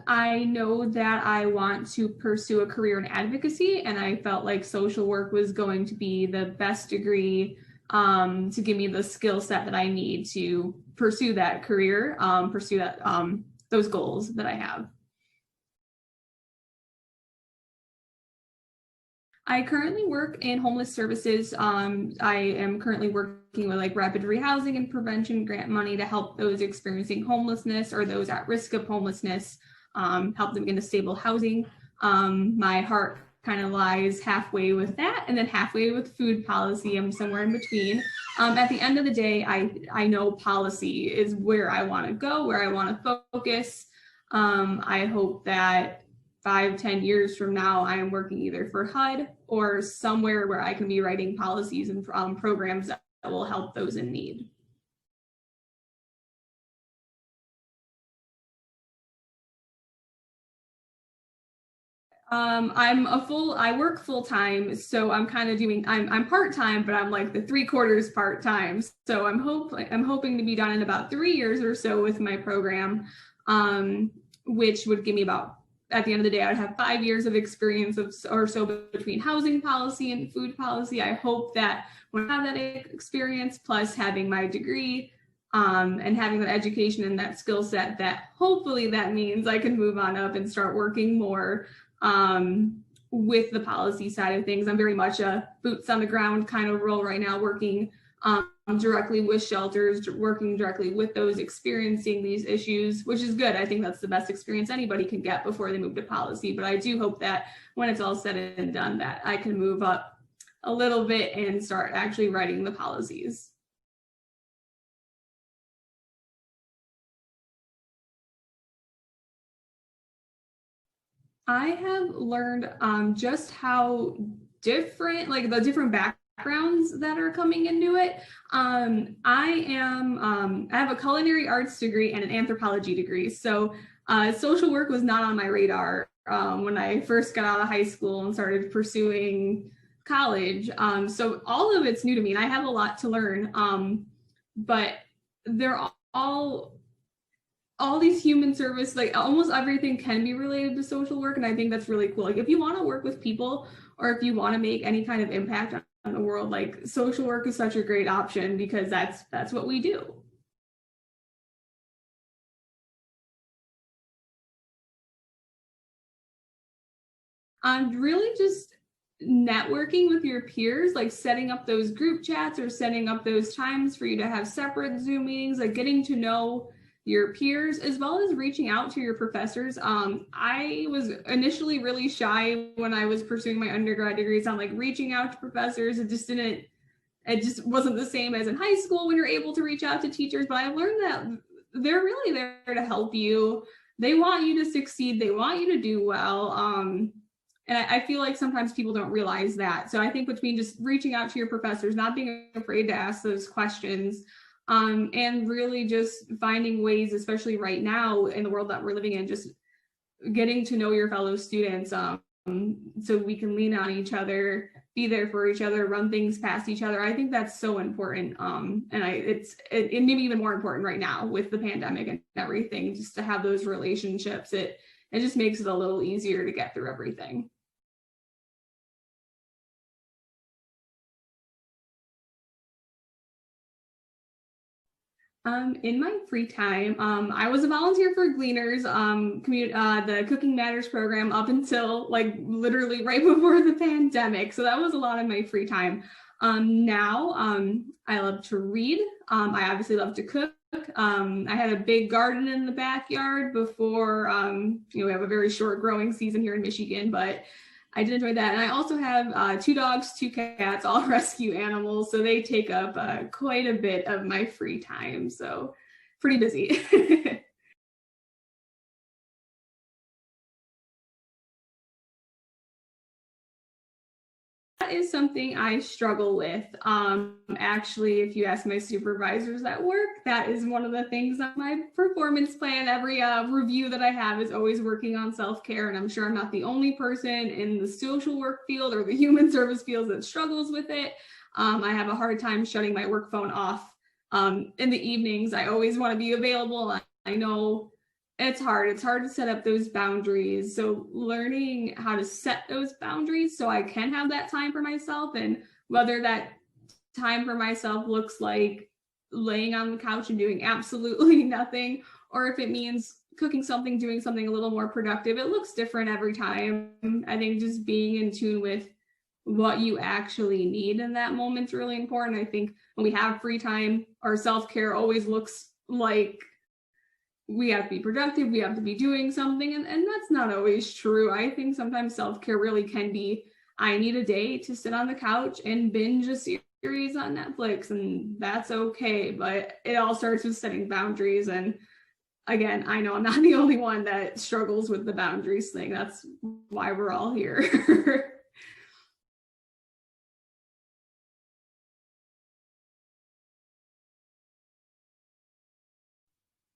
I know that I want to pursue a career in advocacy, and I felt like social work was going to be the best degree to give me the skill set that I need to pursue that career, pursue that those goals that I have. I currently work in homeless services. I am currently working with like rapid rehousing and prevention grant money to help those experiencing homelessness or those at risk of homelessness, help them get into stable housing. My heart kind of lies halfway with that and then halfway with food policy. I'm somewhere in between. At the end of the day, I know policy is where I want to go, where I want to focus. I hope that 5-10 years from now, I am working either for HUD or somewhere where I can be writing policies and programs that will help those in need. I work full time, so I'm kind of doing, I'm part time, but I'm like the 3/4 part time. So I'm hoping to be done in about 3 years or so with my program, which would give me about, at the end of the day, I would have 5 years of experience or so between housing policy and food policy. I hope that when I have that experience, plus having my degree, and having that education and that skill set, that hopefully that means I can move on up and start working more with the policy side of things. I'm very much a boots on the ground kind of role right now, working directly with shelters, working directly with those experiencing these issues, which is good. I think that's the best experience anybody can get before they move to policy. But I do hope that when it's all said and done, that I can move up a little bit and start actually writing the policies. I have learned just how different, like the different backgrounds that are coming into it. I have a culinary arts degree and an anthropology degree. So social work was not on my radar when I first got out of high school and started pursuing college. So all of it's new to me and I have a lot to learn. But they're all these human service, like almost everything can be related to social work. And I think that's really cool. Like if you want to work with people or if you want to make any kind of impact on the world, like social work is such a great option because that's what we do. Really just networking with your peers, like setting up those group chats or setting up those times for you to have separate Zoom meetings, like getting to know your peers as well as reaching out to your professors. I was initially really shy when I was pursuing my undergrad degree. So I'm like reaching out to professors. It just wasn't the same as in high school when you're able to reach out to teachers. But I've learned that they're really there to help you. They want you to succeed. They want you to do well. And I feel like sometimes people don't realize that. So I think between just reaching out to your professors, not being afraid to ask those questions, and really just finding ways, especially right now in the world that we're living in, just getting to know your fellow students, so we can lean on each other, be there for each other, run things past each other. I think that's so important. And it may be even more important right now with the pandemic and everything, just to have those relationships. It just makes it a little easier to get through everything. In my free time, I was a volunteer for Gleaners, the Cooking Matters program up until like literally right before the pandemic. So that was a lot of my free time. Now, I love to read. I obviously love to cook. I had a big garden in the backyard before, we have a very short growing season here in Michigan, but I did enjoy that. And I also have 2 dogs, 2 cats, all rescue animals. So they take up quite a bit of my free time. So pretty busy. That is something I struggle with. Actually, if you ask my supervisors at work, that is one of the things on my performance plan. Every review that I have is always working on self-care. And I'm sure I'm not the only person in the social work field or the human service field that struggles with it. I have a hard time shutting my work phone off in the evenings. I always want to be available. I know it's hard. It's hard to set up those boundaries. So learning how to set those boundaries so I can have that time for myself, and whether that time for myself looks like laying on the couch and doing absolutely nothing, or if it means cooking something, doing something a little more productive. It looks different every time. I think just being in tune with what you actually need in that moment is really important. I think when we have free time, our self-care always looks like we have to be productive, we have to be doing something, and that's not always true. I think sometimes self-care really can be, I need a day to sit on the couch and binge a series on Netflix, and that's okay. But it all starts with setting boundaries. And again, I know I'm not the only one that struggles with the boundaries thing. That's why we're all here.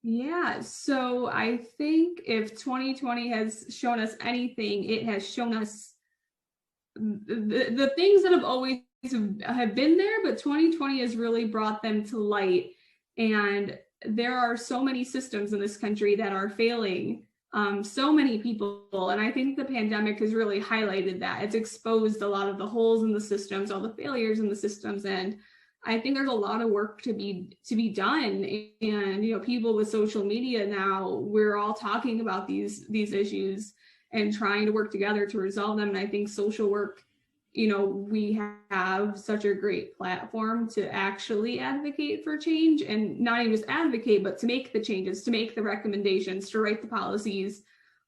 Yeah, so I think if 2020 has shown us anything, it has shown us the things that have always have been there, but 2020 has really brought them to light. And there are so many systems in this country that are failing so many people. And I think the pandemic has really highlighted that. It's exposed a lot of the holes in the systems, all the failures in the systems. And I think there's a lot of work to be done. And, you know, people with social media now, we're all talking about these issues and trying to work together to resolve them. And I think social work, you know, we have such a great platform to actually advocate for change, and not even just advocate, but to make the changes, to make the recommendations, to write the policies.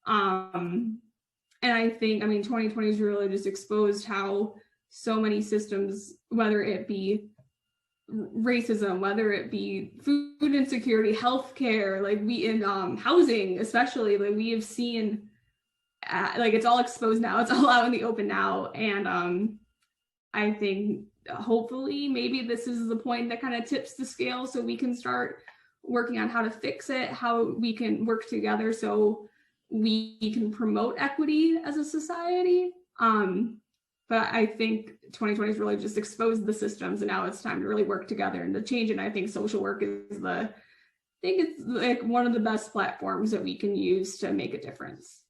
And I think, I mean, 2020 has really just exposed how so many systems, whether it be racism, whether it be food insecurity, healthcare, like in housing, especially, like we have seen, like it's all exposed now, it's all out in the open now. And I think hopefully maybe this is the point that kind of tips the scale, so we can start working on how to fix it, how we can work together so we can promote equity as a society. But I think 2020 has really just exposed the systems, and now it's time to really work together and to change it. And I think social work is I think it's like one of the best platforms that we can use to make a difference.